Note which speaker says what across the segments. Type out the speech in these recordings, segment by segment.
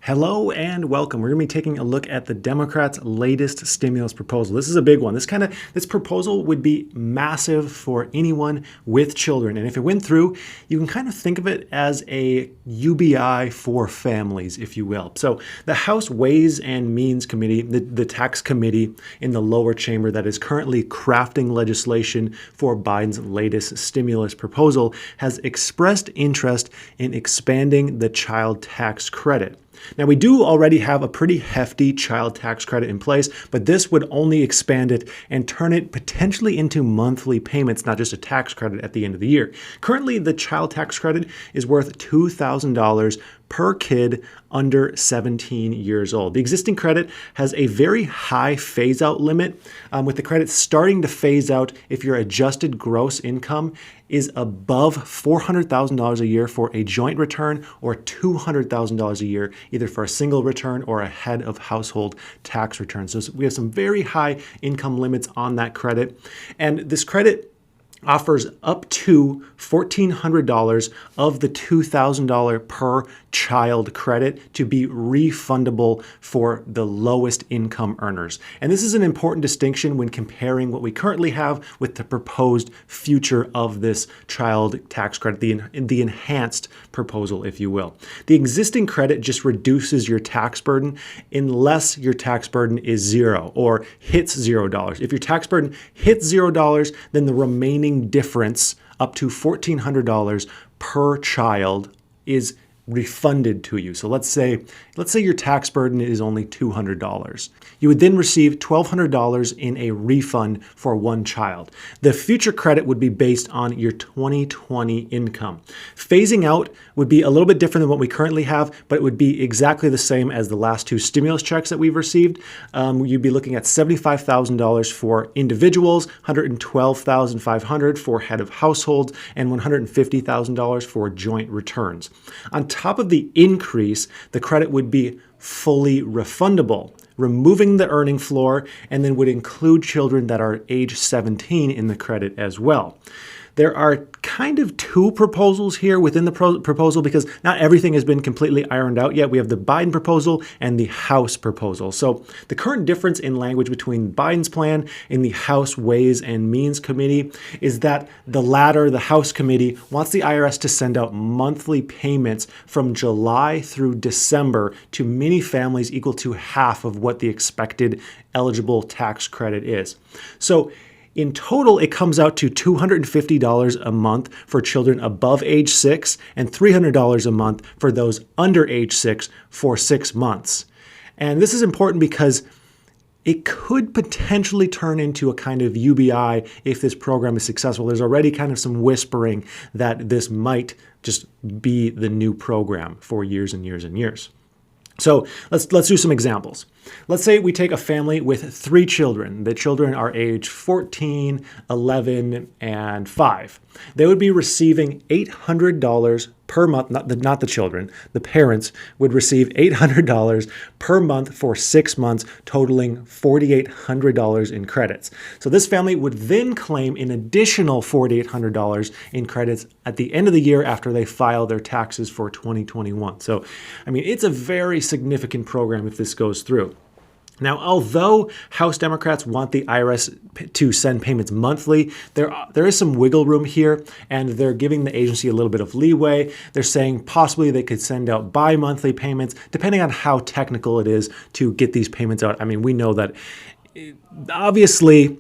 Speaker 1: Hello and welcome. We're going to be taking a look at the Democrats' latest stimulus proposal. This is a big one. This proposal would be massive for anyone with children. And if it went through, you can kind of think of it as a UBI for families, if you will. So the House Ways and Means Committee, the tax committee in the lower chamber that is currently crafting legislation for Biden's latest stimulus proposal, has expressed interest in expanding the child tax credit. Now, we do already have a pretty hefty child tax credit in place, but this would only expand it and turn it potentially into monthly payments, not just a tax credit at the end of the year. Currently, the child tax credit is worth $2,000 per kid under 17 years old. The existing credit has a very high phase-out limit, with the credit starting to phase out if your adjusted gross income is above $400,000 a year for a joint return or $200,000 a year, either for a single return or a head of household tax return. So we have some very high income limits on that credit. And this credit offers up to $1,400 of the $2,000 per child credit to be refundable for the lowest income earners. And this is an important distinction when comparing what we currently have with the proposed future of this child tax credit, the enhanced proposal, if you will. The existing credit just reduces your tax burden unless your tax burden is zero or hits $0. If your tax burden hits $0, then the remaining difference up to $1,400 per child is refunded to you. So let's say your tax burden is only $200. You would then receive $1,200 in a refund for one child. The future credit would be based on your 2020 income. Phasing out would be a little bit different than what we currently have, but it would be exactly the same as the last two stimulus checks that we've received. You'd be looking at $75,000 for individuals, $112,500 for head of households, and $150,000 for joint returns. On top of the increase, the credit would be fully refundable, removing the earning floor, and then would include children that are age 17 in the credit as well. There are kind of two proposals here within the proposal because not everything has been completely ironed out yet. We have the Biden proposal and the House proposal. So the current difference in language between Biden's plan and the House Ways and Means Committee is that the latter, the House committee, wants the IRS to send out monthly payments from July through December to many families equal to half of what the expected eligible tax credit is. So in total, it comes out to $250 a month for children above age 6 and $300 a month for those under age 6 for 6 months. And this is important because it could potentially turn into a kind of UBI if this program is successful. There's already kind of some whispering that this might just be the new program for years and years and years. So let's do some examples. Let's say we take a family with 3 children. The children are age 14, 11, and 5. They would be receiving $800 per month, not the children, the parents would receive $800 per month for 6 months, totaling $4,800 in credits. So this family would then claim an additional $4,800 in credits at the end of the year after they file their taxes for 2021. So, I mean, it's a very significant program if this goes through. Now, although House Democrats want the IRS to send payments monthly, there is some wiggle room here, and they're giving the agency a little bit of leeway. They're saying possibly they could send out bi-monthly payments, depending on how technical it is to get these payments out. I mean, we know that obviously,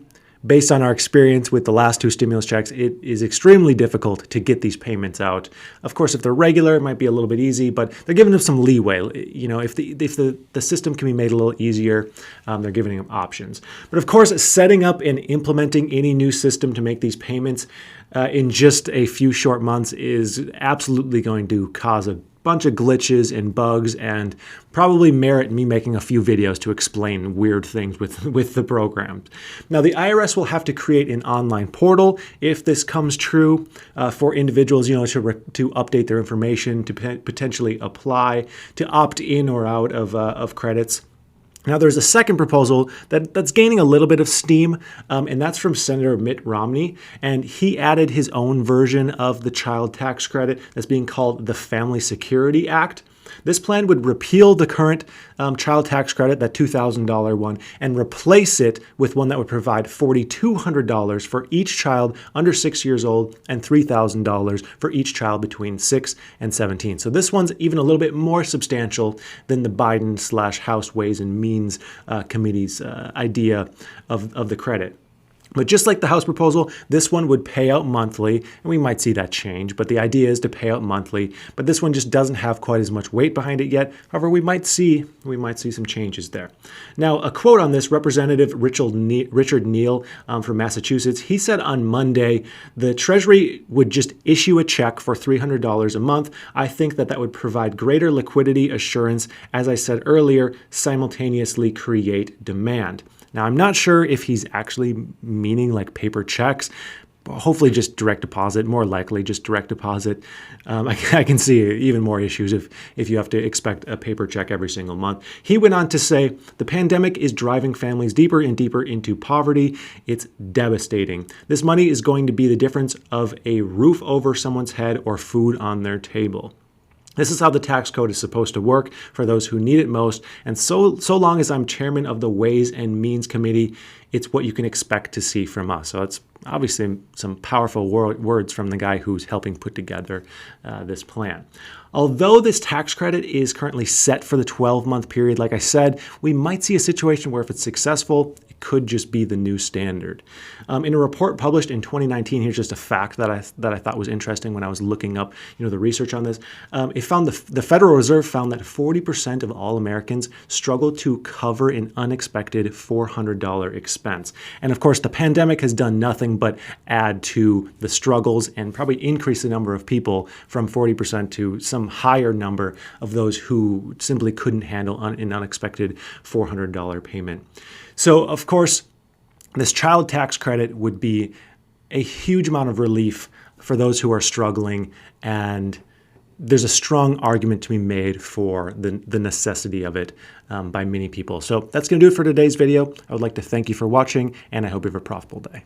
Speaker 1: based on our experience with the last 2 stimulus checks, it is extremely difficult to get these payments out. Of course, if they're regular, it might be a little bit easy, but they're giving them some leeway. You know, if the system can be made a little easier, they're giving them options. But of course, setting up and implementing any new system to make these payments in just a few short months is absolutely going to cause a bunch of glitches and bugs and probably merit me making a few videos to explain weird things with the program. Now, the IRS will have to create an online portal if this comes true for individuals, to update their information, to potentially apply, to opt in or out of credits. Now, there's a second proposal that's gaining a little bit of steam, and that's from Senator Mitt Romney, and he added his own version of the child tax credit that's being called the Family Security Act. This plan would repeal the current child tax credit, that $2,000 one, and replace it with one that would provide $4,200 for each child under 6 years old and $3,000 for each child between 6 and 17. So this one's even a little bit more substantial than the Biden/House Ways and Means Committee's idea of the credit. But just like the House proposal, this one would pay out monthly, and we might see that change, but the idea is to pay out monthly. But this one just doesn't have quite as much weight behind it yet. However, we might see some changes there. Now, a quote on this, Representative Richard Neal from Massachusetts, he said on Monday, the Treasury would just issue a check for $300 a month. I think that would provide greater liquidity assurance, as I said earlier, simultaneously create demand. Now, I'm not sure if he's actually meaning like paper checks, but hopefully just direct deposit, more likely just direct deposit. I can see even more issues if you have to expect a paper check every single month. He went on to say, the pandemic is driving families deeper and deeper into poverty. It's devastating. This money is going to be the difference of a roof over someone's head or food on their table. This is how the tax code is supposed to work for those who need it most. And so long as I'm chairman of the Ways and Means Committee, it's what you can expect to see from us. So it's obviously some powerful words from the guy who's helping put together this plan. Although this tax credit is currently set for the 12-month period, like I said, we might see a situation where if it's successful, it could just be the new standard. In a report published in 2019, here's just a fact that I thought was interesting when I was looking up, the research on this. It found the Federal Reserve found that 40% of all Americans struggle to cover an unexpected $400 expense. And of course, the pandemic has done nothing but add to the struggles and probably increase the number of people from 40% to some higher number of those who simply couldn't handle an unexpected $400 payment. So, of course, this child tax credit would be a huge amount of relief for those who are struggling, and there's a strong argument to be made for the necessity of it by many people. So that's going to do it for today's video. I would like to thank you for watching, and I hope you have a profitable day.